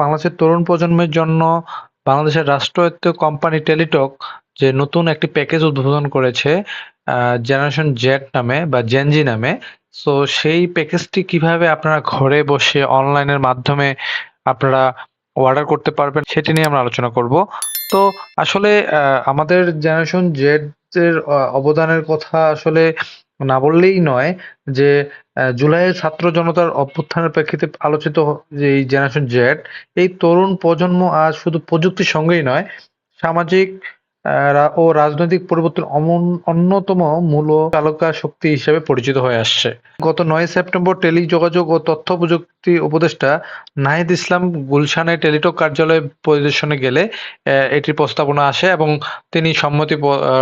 বাংলাদেশের তরুণ প্রজন্মের জন্য বাংলাদেশের রাষ্ট্রায়ত্ত কোম্পানি টেলিটক যে নতুন একটি প্যাকেজ উদ্বোধন করেছে জেনারেশন জেড নামে বা জেনজি নামে। সো সেই প্যাকেজটি কিভাবে আপনারা ঘরে বসে অনলাইনের মাধ্যমে আপনারা অর্ডার করতে পারবেন সেটি নিয়ে আমরা আলোচনা করব। তো আসলে আমাদের জেনারেশন জেড এর অবদানের কথা আসলে না বললেই নয় যে জুলাইয়ের ছাত্র জনতার অভ্যুত্থানের প্রেক্ষিতে আলোচিত যে এই জেনারেশন জেড, এই তরুণ প্রজন্ম আজ শুধু প্রযুক্তির সঙ্গেই নয়, সামাজিক ও রাজনৈতিক পরিবর্তন অন্যতম মূল চালকা শক্তি হিসেবে পরিচিত হয়ে আসছে। গত ৯ সেপ্টেম্বর টেলিযোগাযোগ ও তথ্য প্রযুক্তি উপদেষ্টা নাহিদ ইসলাম গুলশানে টেলিটক কার্যালয় পরিদর্শনে গেলে এটির প্রস্তাবনা আসে এবং তিনি সম্মতি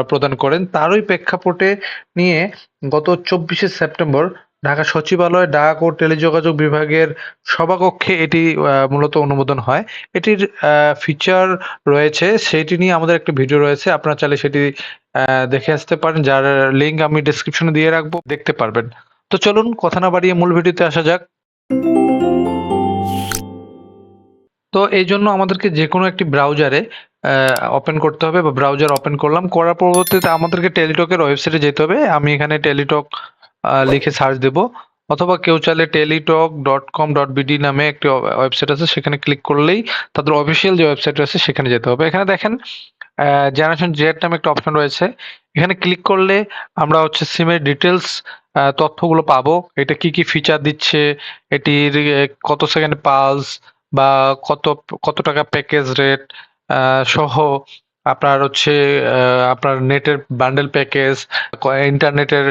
প্রদান করেন। তারই প্রেক্ষাপটে নিয়ে গত ২৪শে সেপ্টেম্বর ঢাকা সচিবালয়ে ডাক ও টেলিযোগাযোগ বিভাগের সভাকক্ষে এটি মূলত অনুমোদন হয়। এটির ফিচার রয়েছে, সেটি নিয়ে আমাদের একটা ভিডিও রয়েছে। আপনারা চাইলে সেটি দেখে আসতে পারেন, যার লিঙ্ক আমি ডেসক্রিপশনে দিয়ে রাখবো, দেখতে পারবেন। তো চলুন কথা না বাড়িয়ে মূল ভিডিওতে আসা যাক। তো এইজন্য আমাদেরকে যেকোনো একটি ব্রাউজারে ওপেন করতে হবে বা ব্রাউজার ওপেন করলাম। করার পরবর্তীতে আমাদেরকে টেলিটকের ওয়েবসাইটে যেতে হবে। আমি এখানে টেলিটক লিখে সার্চ দেব, অথবা কেউ চাইলে টেলিটক.com.bd নামে একটি ওয়েবসাইট আছে, সেখানে ক্লিক করলেই তাদের অফিসিয়াল যে ওয়েবসাইট আছে সেখানে যেতে হবে। এখানে দেখেন জেনারেশন জেড নামে একটা অপশন রয়েছে। এখানে ক্লিক করলে আমরা হচ্ছে সিমের ডিটেলস তথ্যগুলো পাবো। এটা কি কি ফিচার দিচ্ছে, এটির কত সেকেন্ড পালস বা কত কত টাকা প্যাকেজ রেট সহ আপনার হচ্ছে আপনার নেটের বান্ডেল প্যাকেজ, ইন্টারনেটের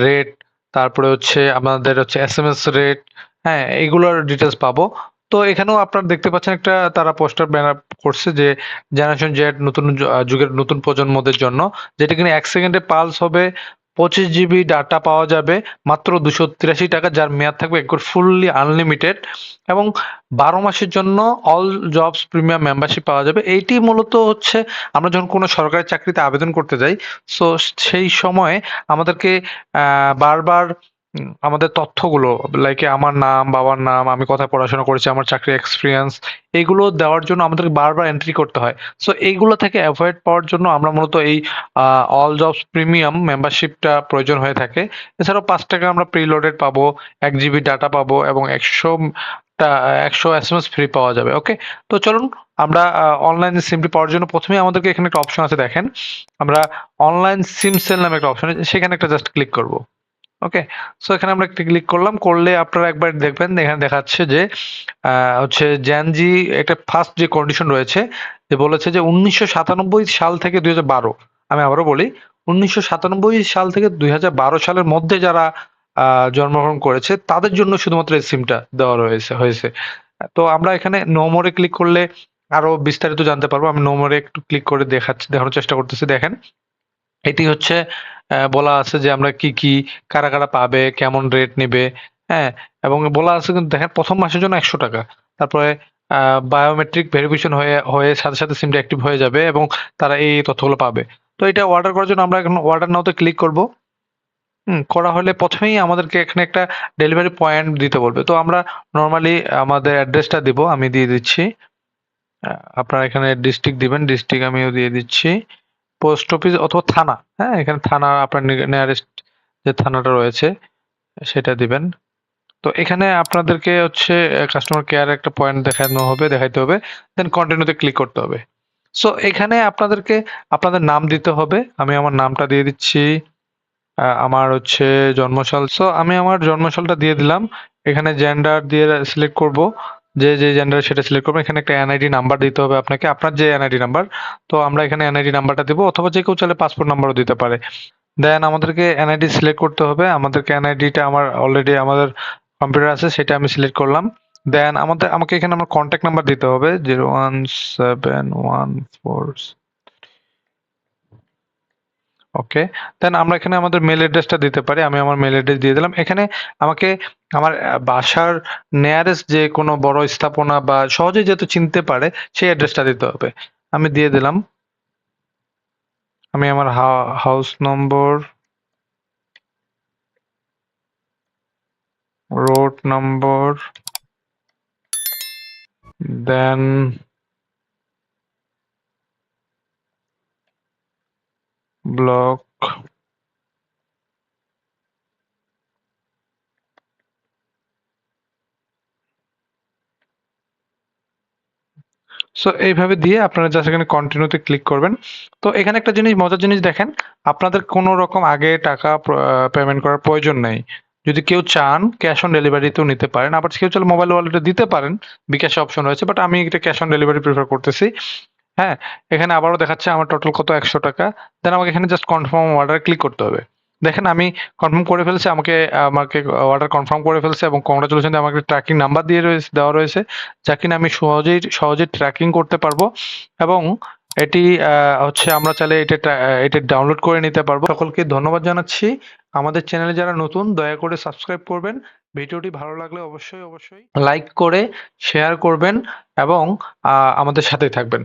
রেট, তারপরে হচ্ছে আমাদের হচ্ছে এসএমএস রেট, হ্যাঁ, এগুলোর ডিটেলস পাবো। তো এখানেও আপনারা দেখতে পাচ্ছেন একটা তারা পোস্টার ব্যানার করছে যে জেনারেশন জেড নতুন যুগের নতুন প্রজন্মদের জন্য, যেটা কিনা ১ সেকেন্ডে পালস হবে, ২৫ জিবি ডাটা পাওয়া যাবে মাত্র ২৮৩ টাকা, যার মেয়াদ থাকবে একবার ফুললি আনলিমিটেড, এবং ১২ মাসের জন্য অল জবস প্রিমিয়াম মেম্বারশিপ পাওয়া যাবে। এইটি মূলত হচ্ছে আমরা যখন কোনো সরকারি চাকরিতে আবেদন করতে যাই, সো সেই সময় আমাদেরকে বারবার আমাদের তথ্যগুলো লাইক আমার নাম, বাবার নাম, আমি কোথায় পড়াশোনা করেছি, আমার চাকরির এক্সপেরিয়েন্স, এগুলো দেওয়ার জন্য আমাদেরকে বারবার এন্ট্রি করতে হয়। সো এইগুলো থেকে এভয়েড পাওয়ার জন্য আমরা মূলত এই অল জবস প্রিমিয়াম মেম্বারশিপটা প্রয়োজন হয়ে থাকে। এছাড়াও ৳৫ আমরা প্রিলোডেড পাবো, ১ জিবি ডাটা পাবো এবং ১০০ এসএমএস ফ্রি পাওয়া যাবে। ওকে? তো চলুন আমরা অনলাইনে সিমটি পাওয়ার জন্য প্রথমেই আমাদেরকে এখানে একটা অপশন আছে, দেখেন। আমরা অনলাইন সিম সেল নামে একটা অপশন আছে, সেখানে একটা জাস্ট ক্লিক করব। ওকে? সো এখানে আমরা একটা ক্লিক করলাম। করলে আপনারা একবার দেখবেন এখানে দেখাচ্ছে যে হচ্ছে জেনজি একটা ফার্স্ট যে কন্ডিশন রয়েছে, যে বলেছে যে ১৯৯৭ সাল থেকে ২০১২, আমি আবারও বলি, ১৯৯৭ সাল থেকে ২০১২ সালের মধ্যে যারা জন্মগ্রহণ করেছে তাদের জন্য শুধুমাত্র এই সিমটা দেওয়া হয়েছে। তো আমরা এখানে নো মোরে ক্লিক করলে আরো বিস্তারিত জানতে পারবো। আমি নো মোরে একটু ক্লিক করে দেখানোর চেষ্টা করতেছি। দেখেন, এটি হচ্ছে বলা আছে যে আমরা কি কারা পাবে, কেমন রেট নিবে, হ্যাঁ? এবং বলা আছে কিন্তু দেখেন ১ম মাসের জন্য ৳১০০। তারপরে আ বায়োমেট্রিক ভেরিফিকেশন হয়ে সাথে সিমটা অ্যাক্টিভ হয়ে যাবে এবং তারা এই তথ্যগুলো পাবে। তো এটা অর্ডার করার জন্য আমরা এখন অর্ডার নাও তে ক্লিক করব। করা হলে ১ম এই আমাদেরকে এখানে একটা ডেলিভারি পয়েন্ট দিতে বলবে। তো আমরা নরমালি আমাদের অ্যাড্রেসটা দিব। আমি দিয়ে দিচ্ছি। আ আপনারা এখানে ডিস্ট্রিক্ট দিবেন। ডিস্ট্রিক্ট আমিও দিয়ে দিচ্ছি। পোস্ট অফিস অথবা থানা, হ্যাঁ? এখানে থানা আপনার নিয়ারেস্ট যে থানাটা রয়েছে সেটা দিবেন। তো এখানে আপনাদেরকে হচ্ছে কাস্টমার কেয়ার একটা পয়েন্ট দেখাইতে হবে। দেন কন্টিনিউ তে ক্লিক করতে হবে। সো এখানে আপনাদেরকে আপনাদের নাম দিতে হবে। আমি আমার নামটা দিয়ে দিচ্ছি। আমার হচ্ছে জন্মসাল। সো আমি আমার জন্মসালটা দিয়ে দিলাম। এখানে জেন্ডার দিয়ে সিলেক্ট করব। যে জেন্ডার সেটা সিলেক্ট করবেন। এখানে একটা এনআইডি নাম্বার দিতে হবে আপনাকে। আপনার যে এনআইডি নাম্বার। তো আমরা এখানে এনআইডি নাম্বারটা দিব, অথবা যে কেউ চাইলে পাসপোর্ট নাম্বারও দিতে পারে। দেন আমাদেরকে এনআইডি সিলেক্ট করতে হবে। আমাদেরকে এনআইডিটা আমার অলরেডি আমাদের কম্পিউটারে আছে, সেটা আমি সিলেক্ট করলাম। দেন আমাকে এখানে আমার কনট্যাক্ট নাম্বার দিতে হবে 01714। ওকে। দেন আমরা এখানে আমাদের মেইল অ্যাড্রেসটা দিতে পারি। আমি আমার মেইল অ্যাড্রেস দিয়ে দিলাম। এখানে আমাকে আমার বাসার নিয়ারেস্ট যে কোনো বড় স্থাপনা বা সহজেই যাতে চিনতে পারে সেই অ্যাড্রেসটা দিতে হবে। আমি দিয়ে দিলাম। আমি আমার হাউস নম্বর, রোড নম্বর, দেন ব্লক। সো এইভাবে দিয়ে আপনারা জাস্ট এখানে কন্টিনিউতে ক্লিক করবেন। তো এখানে একটা জিনিস, মজার জিনিস দেখেন, আপনাদের কোনো রকম আগে টাকা পেমেন্ট করার প্রয়োজন নেই। যদি কেউ চান ক্যাশ অন ডেলিভারিতেও নিতে পারেন। আবার কেউ চাইলে মোবাইল ওয়ালেটে দিতে পারেন। বিকাশে অপশন রয়েছে। বাট আমি এটা ক্যাশ অন ডেলিভারি প্রেফার করতেছি। হ্যাঁ? এখানে আবারও দেখাচ্ছে আমার টোটাল কত, ৳১০০। দেন আমাকে এখানে জাস্ট কনফার্ম অর্ডার ক্লিক করতে হবে। দেখেন আমি কনফার্ম করে ফেলছি। আমাকে অর্ডার কনফার্ম করে ফেলছে এবং কংগ্রাচুলেশন দিয়ে আমাকে ট্র্যাকিং নাম্বার দেওয়া রয়েছে। যা কিনা আমি সহজেই ট্র্যাকিং করতে পারবো এবং এটি হচ্ছে আমরা চাইলে এটা ডাউনলোড করে নিতে পারবো। সকলকে ধন্যবাদ জানাচ্ছি। আমাদের চ্যানেলে যারা নতুন দয়া করে সাবস্ক্রাইব করবেন। ভিডিওটি ভালো লাগলে অবশ্যই লাইক করে শেয়ার করবেন এবং আমাদের সাথেই থাকবেন।